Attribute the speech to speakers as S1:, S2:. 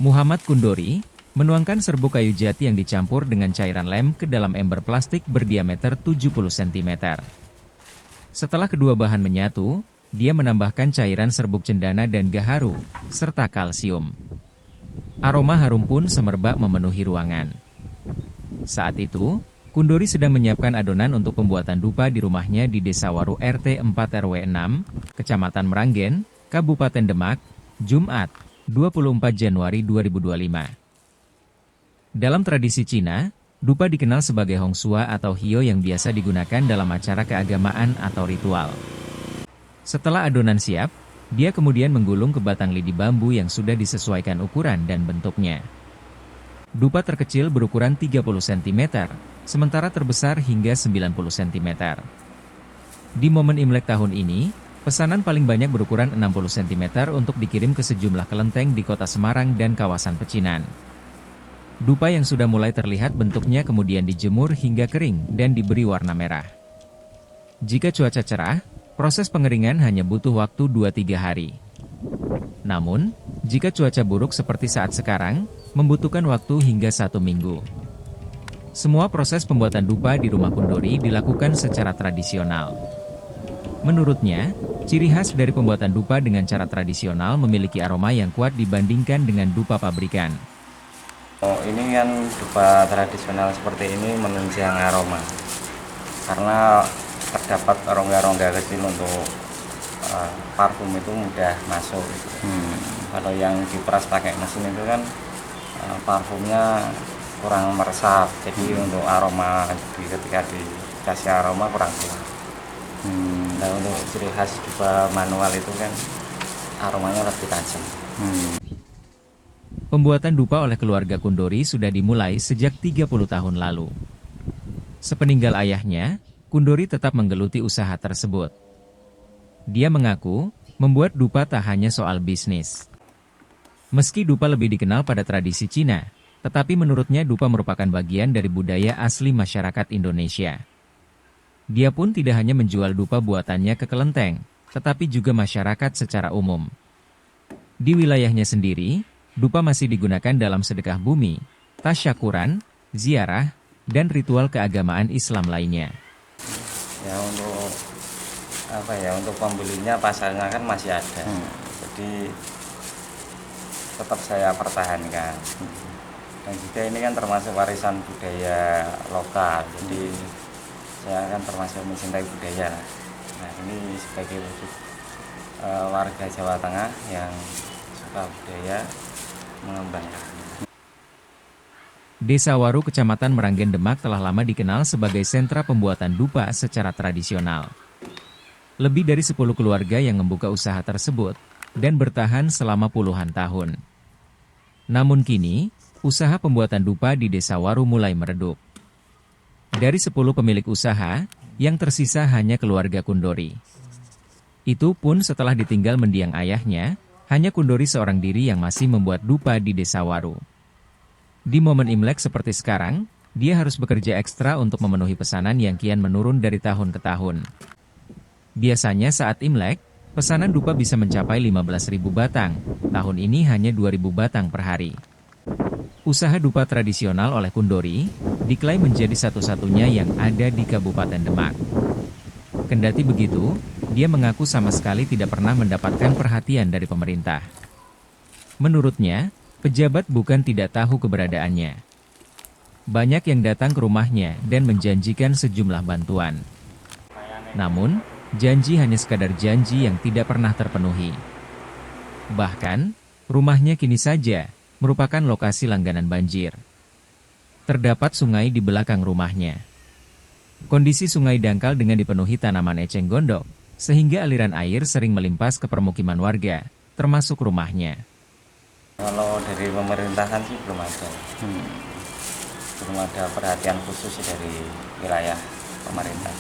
S1: Muhammad Kundori menuangkan serbuk kayu jati yang dicampur dengan cairan lem ke dalam ember plastik berdiameter 70 cm. Setelah kedua bahan menyatu, dia menambahkan cairan serbuk cendana dan gaharu, serta kalsium. Aroma harum pun semerbak memenuhi ruangan. Saat itu, Kundori sedang menyiapkan adonan untuk pembuatan dupa di rumahnya di Desa Waru RT 4 RW 6, Kecamatan Meranggen, Kabupaten Demak, Jumat, 24 Januari 2025. Dalam tradisi Cina, dupa dikenal sebagai hongsua atau hio yang biasa digunakan dalam acara keagamaan atau ritual. Setelah adonan siap, dia kemudian menggulung ke batang lidi bambu yang sudah disesuaikan ukuran dan bentuknya. Dupa terkecil berukuran 30 cm, sementara terbesar hingga 90 cm. Di momen Imlek tahun ini, pesanan paling banyak berukuran 60 cm untuk dikirim ke sejumlah kelenteng di kota Semarang dan kawasan Pecinan. Dupa yang sudah mulai terlihat bentuknya kemudian dijemur hingga kering dan diberi warna merah. Jika cuaca cerah, proses pengeringan hanya butuh waktu 2-3 hari. Namun, jika cuaca buruk seperti saat sekarang, membutuhkan waktu hingga 1 minggu. Semua proses pembuatan dupa di rumah Kundori dilakukan secara tradisional. Menurutnya, ciri khas dari pembuatan dupa dengan cara tradisional memiliki aroma yang kuat dibandingkan dengan dupa pabrikan.
S2: Ini kan dupa tradisional seperti ini menunjang aroma, karena terdapat rongga-rongga kecil untuk parfum itu mudah masuk. Kalau yang diperas pakai mesin itu kan parfumnya kurang meresap, jadi untuk aroma ketika dikasih aroma kurang kuat. Nah, untuk ciri khas dupa manual itu kan aromanya lebih tajam.
S1: Pembuatan dupa oleh keluarga Kundori sudah dimulai sejak 30 tahun lalu. Sepeninggal ayahnya, Kundori tetap menggeluti usaha tersebut. Dia mengaku, membuat dupa tak hanya soal bisnis. Meski dupa lebih dikenal pada tradisi Cina, tetapi menurutnya dupa merupakan bagian dari budaya asli masyarakat Indonesia. Dia pun tidak hanya menjual dupa buatannya ke kelenteng, tetapi juga masyarakat secara umum. Di wilayahnya sendiri, dupa masih digunakan dalam sedekah bumi, tasyakuran, ziarah, dan ritual keagamaan Islam lainnya.
S2: Ya untuk pembelinya pasarnya kan masih ada, jadi tetap saya pertahankan. Dan juga ini kan termasuk warisan budaya lokal, jadi saya akan termasuk mencintai budaya. Nah, ini sebagai wujud warga Jawa Tengah yang suka budaya, mengembangkan.
S1: Desa Waru Kecamatan Meranggen Demak telah lama dikenal sebagai sentra pembuatan dupa secara tradisional. Lebih dari 10 keluarga yang membuka usaha tersebut, dan bertahan selama puluhan tahun. Namun kini, usaha pembuatan dupa di Desa Waru mulai meredup. Dari 10 pemilik usaha, yang tersisa hanya keluarga Kundori. Itu pun setelah ditinggal mendiang ayahnya, hanya Kundori seorang diri yang masih membuat dupa di Desa Waru. Di momen Imlek seperti sekarang, dia harus bekerja ekstra untuk memenuhi pesanan yang kian menurun dari tahun ke tahun. Biasanya saat Imlek, pesanan dupa bisa mencapai 15.000 batang, tahun ini hanya 2.000 batang per hari. Usaha dupa tradisional oleh Kundori, diklaim menjadi satu-satunya yang ada di Kabupaten Demak. Kendati begitu, dia mengaku sama sekali tidak pernah mendapatkan perhatian dari pemerintah. Menurutnya, pejabat bukan tidak tahu keberadaannya. Banyak yang datang ke rumahnya dan menjanjikan sejumlah bantuan. Namun, janji hanya sekadar janji yang tidak pernah terpenuhi. Bahkan, rumahnya kini saja merupakan lokasi langganan banjir. Terdapat sungai di belakang rumahnya. Kondisi sungai dangkal dengan dipenuhi tanaman eceng gondok, sehingga aliran air sering melimpas ke permukiman warga, termasuk rumahnya.
S2: Kalau dari pemerintahan sih belum ada. Belum ada perhatian khusus dari wilayah pemerintah.